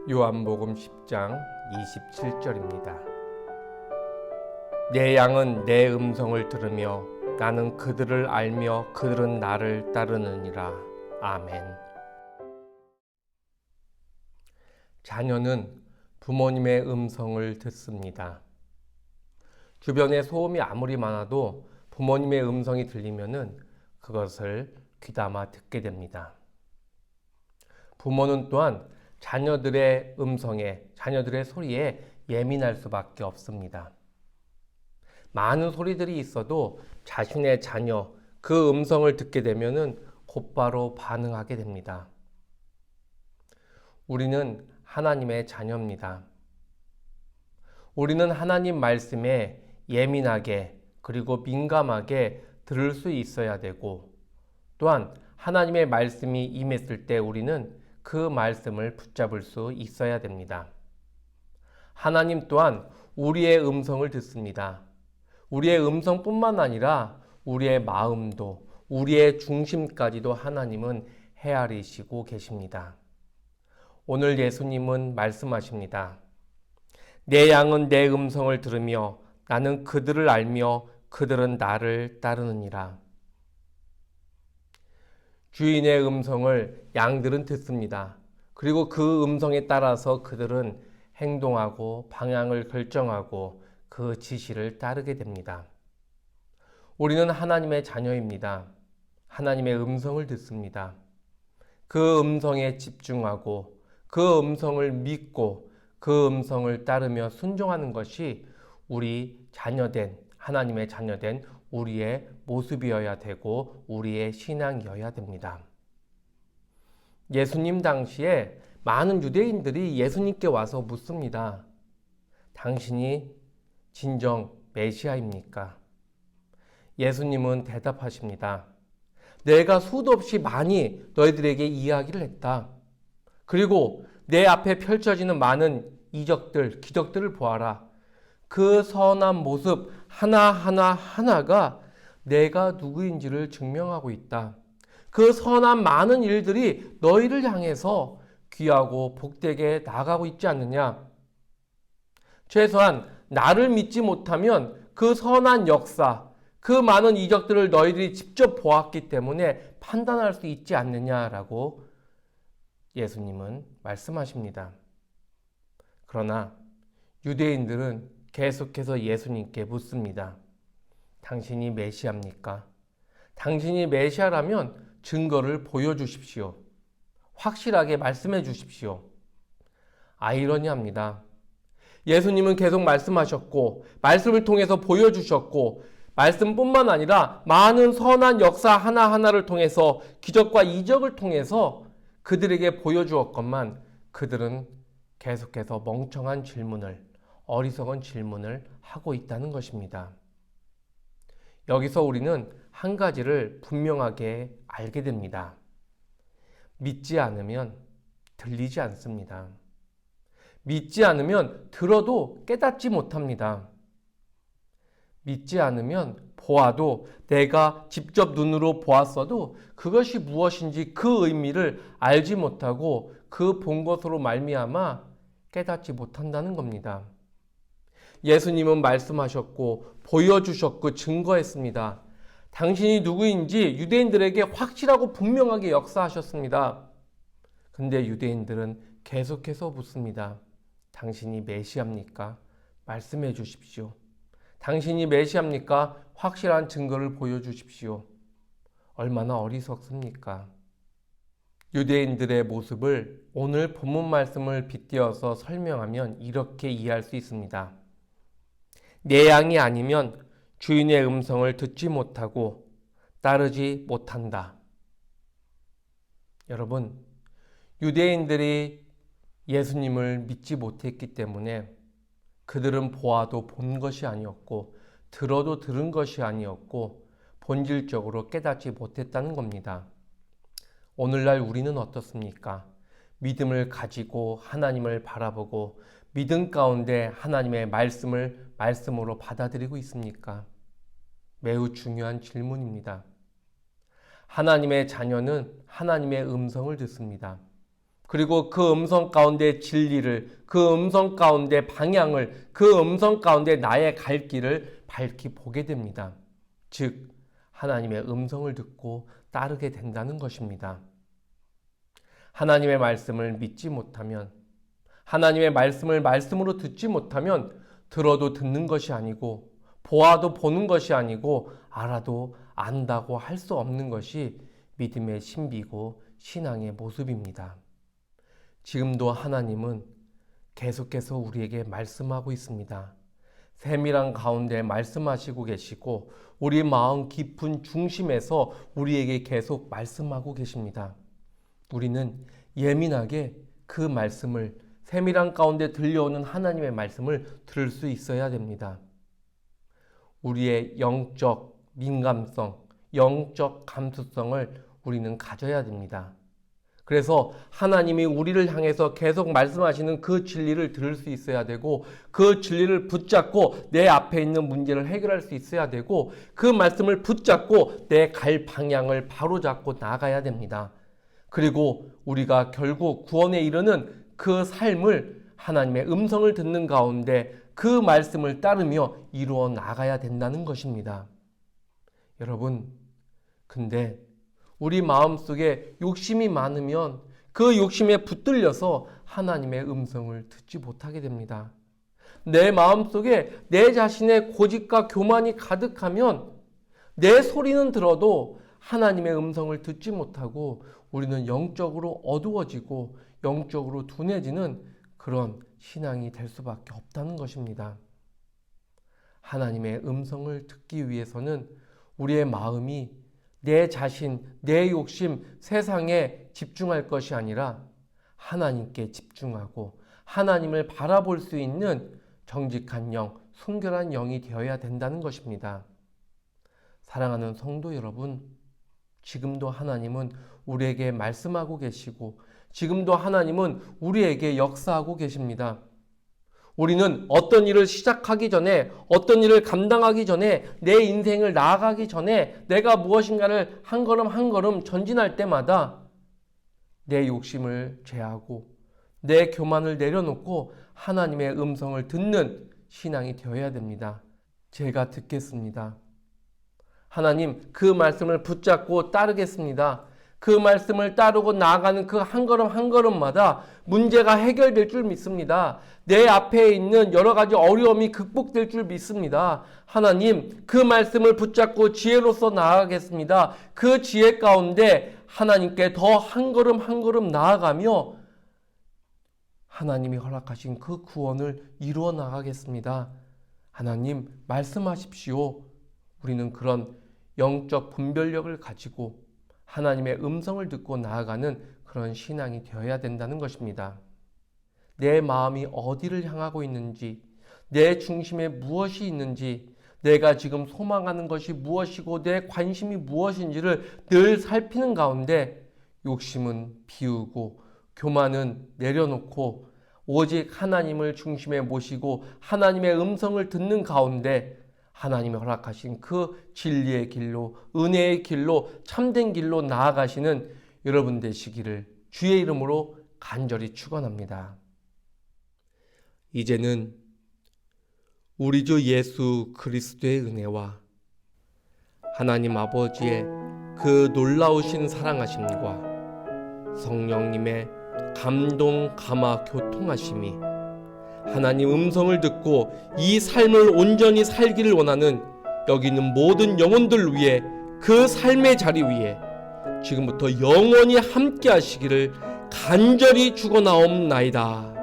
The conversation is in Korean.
요한복음 10장 27절입니다. 내 양은 내 음성을 들으며 나는 그들을 알며 그들은 나를 따르느니라. 아멘. 자녀는 부모님의 음성을 듣습니다. 주변에 소음이 아무리 많아도 부모님의 음성이 들리면은 그것을 귀담아 듣게 됩니다. 부모는 또한 자녀들의 음성에, 자녀들의 소리에 예민할 수밖에 없습니다. 많은 소리들이 있어도 자신의 자녀, 그 음성을 듣게 되면은 곧바로 반응하게 됩니다. 우리는 하나님의 자녀입니다. 우리는 하나님 말씀에 예민하게 그리고 민감하게 들을 수 있어야 되고, 또한 하나님의 말씀이 임했을 때 우리는 그 말씀을 붙잡을 수 있어야 됩니다. 하나님 또한 우리의 음성을 듣습니다. 우리의 음성뿐만 아니라 우리의 마음도, 우리의 중심까지도 하나님은 헤아리시고 계십니다. 오늘 예수님은 말씀하십니다. 내 양은 내 음성을 들으며 나는 그들을 알며 그들은 나를 따르느니라. 주인의 음성을 양들은 듣습니다. 그리고 그 음성에 따라서 그들은 행동하고 방향을 결정하고 그 지시를 따르게 됩니다. 우리는 하나님의 자녀입니다. 하나님의 음성을 듣습니다. 그 음성에 집중하고 그 음성을 믿고 그 음성을 따르며 순종하는 것이 우리 자녀된, 하나님의 자녀된 우리의 모습이어야 되고 우리의 신앙이어야 됩니다. 예수님 당시에 많은 유대인들이 예수님께 와서 묻습니다. 당신이 진정 메시아입니까? 예수님은 대답하십니다. 내가 수도 없이 많이 너희들에게 이야기를 했다. 그리고 내 앞에 펼쳐지는 많은 이적들, 기적들을 보아라. 그 선한 모습 하나가 내가 누구인지를 증명하고 있다. 그 선한 많은 일들이 너희를 향해서 귀하고 복되게 나가고 있지 않느냐? 최소한 나를 믿지 못하면 그 선한 역사, 그 많은 이적들을 너희들이 직접 보았기 때문에 판단할 수 있지 않느냐라고 예수님은 말씀하십니다. 그러나 유대인들은 계속해서 예수님께 묻습니다. 당신이 메시아입니까? 당신이 메시아라면 증거를 보여주십시오. 확실하게 말씀해 주십시오. 아이러니합니다. 예수님은 계속 말씀하셨고, 말씀을 통해서 보여주셨고, 말씀뿐만 아니라 많은 선한 역사 하나하나를 통해서 기적과 이적을 통해서 그들에게 보여주었건만 그들은 계속해서 멍청한 질문을, 어리석은 질문을 하고 있다는 것입니다. 여기서 우리는 한 가지를 분명하게 알게 됩니다. 믿지 않으면 들리지 않습니다. 믿지 않으면 들어도 깨닫지 못합니다. 믿지 않으면 보아도 내가 직접 눈으로 보았어도 그것이 무엇인지 그 의미를 알지 못하고 그 본 것으로 말미암아 깨닫지 못한다는 겁니다. 예수님은 말씀하셨고 보여주셨고 증거했습니다. 당신이 누구인지 유대인들에게 확실하고 분명하게 역사하셨습니다. 근데 유대인들은 계속해서 묻습니다. 당신이 메시아입니까? 말씀해 주십시오. 당신이 메시아입니까? 확실한 증거를 보여주십시오. 얼마나 어리석습니까? 유대인들의 모습을 오늘 본문 말씀을 빗대어서 설명하면 이렇게 이해할 수 있습니다. 내 양이 아니면 주인의 음성을 듣지 못하고 따르지 못한다. 여러분, 유대인들이 예수님을 믿지 못했기 때문에 그들은 보아도 본 것이 아니었고 들어도 들은 것이 아니었고 본질적으로 깨닫지 못했다는 겁니다. 오늘날 우리는 어떻습니까? 믿음을 가지고 하나님을 바라보고 믿음 가운데 하나님의 말씀을 말씀으로 받아들이고 있습니까? 매우 중요한 질문입니다. 하나님의 자녀는 하나님의 음성을 듣습니다. 그리고 그 음성 가운데 진리를, 그 음성 가운데 방향을, 그 음성 가운데 나의 갈 길을 밝히 보게 됩니다. 즉, 하나님의 음성을 듣고 따르게 된다는 것입니다. 하나님의 말씀을 믿지 못하면, 하나님의 말씀을 말씀으로 듣지 못하면 들어도 듣는 것이 아니고 보아도 보는 것이 아니고 알아도 안다고 할 수 없는 것이 믿음의 신비고 신앙의 모습입니다. 지금도 하나님은 계속해서 우리에게 말씀하고 있습니다. 세밀한 가운데 말씀하시고 계시고 우리 마음 깊은 중심에서 우리에게 계속 말씀하고 계십니다. 우리는 예민하게 그 말씀을, 세밀한 가운데 들려오는 하나님의 말씀을 들을 수 있어야 됩니다. 우리의 영적 민감성, 영적 감수성을 우리는 가져야 됩니다. 그래서 하나님이 우리를 향해서 계속 말씀하시는 그 진리를 들을 수 있어야 되고, 그 진리를 붙잡고 내 앞에 있는 문제를 해결할 수 있어야 되고, 그 말씀을 붙잡고 내 갈 방향을 바로잡고 나가야 됩니다. 그리고 우리가 결국 구원에 이르는 그 삶을 하나님의 음성을 듣는 가운데 그 말씀을 따르며 이루어 나가야 된다는 것입니다. 여러분, 근데 우리 마음속에 욕심이 많으면 그 욕심에 붙들려서 하나님의 음성을 듣지 못하게 됩니다. 내 마음속에 내 자신의 고집과 교만이 가득하면 내 소리는 들어도 하나님의 음성을 듣지 못하고 우리는 영적으로 어두워지고 영적으로 둔해지는 그런 신앙이 될 수밖에 없다는 것입니다. 하나님의 음성을 듣기 위해서는 우리의 마음이 내 자신, 내 욕심, 세상에 집중할 것이 아니라 하나님께 집중하고 하나님을 바라볼 수 있는 정직한 영, 순결한 영이 되어야 된다는 것입니다. 사랑하는 성도 여러분, 지금도 하나님은 우리에게 말씀하고 계시고 지금도 하나님은 우리에게 역사하고 계십니다. 우리는 어떤 일을 시작하기 전에, 어떤 일을 감당하기 전에, 내 인생을 나아가기 전에 내가 무엇인가를 한 걸음 한 걸음 전진할 때마다 내 욕심을 제하고 내 교만을 내려놓고 하나님의 음성을 듣는 신앙이 되어야 됩니다. 제가 듣겠습니다. 하나님, 그 말씀을 붙잡고 따르겠습니다. 그 말씀을 따르고 나아가는 그 한 걸음 한 걸음마다 문제가 해결될 줄 믿습니다. 내 앞에 있는 여러 가지 어려움이 극복될 줄 믿습니다. 하나님, 그 말씀을 붙잡고 지혜로서 나아가겠습니다. 그 지혜 가운데 하나님께 더 한 걸음 한 걸음 나아가며 하나님이 허락하신 그 구원을 이루어 나가겠습니다. 하나님, 말씀하십시오. 우리는 그런 영적 분별력을 가지고 하나님의 음성을 듣고 나아가는 그런 신앙이 되어야 된다는 것입니다. 내 마음이 어디를 향하고 있는지, 내 중심에 무엇이 있는지, 내가 지금 소망하는 것이 무엇이고 내 관심이 무엇인지를 늘 살피는 가운데 욕심은 비우고 교만은 내려놓고 오직 하나님을 중심에 모시고 하나님의 음성을 듣는 가운데 하나님이 허락하신 그 진리의 길로, 은혜의 길로, 참된 길로 나아가시는 여러분 되시기를 주의 이름으로 간절히 축원합니다. 이제는 우리 주 예수 그리스도의 은혜와 하나님 아버지의 그 놀라우신 사랑하심과 성령님의 감동, 감화, 교통하심이 하나님 음성을 듣고 이 삶을 온전히 살기를 원하는 여기 있는 모든 영혼들 위해 그 삶의 자리 위에 지금부터 영원히 함께 하시기를 간절히 축원하옵나이다.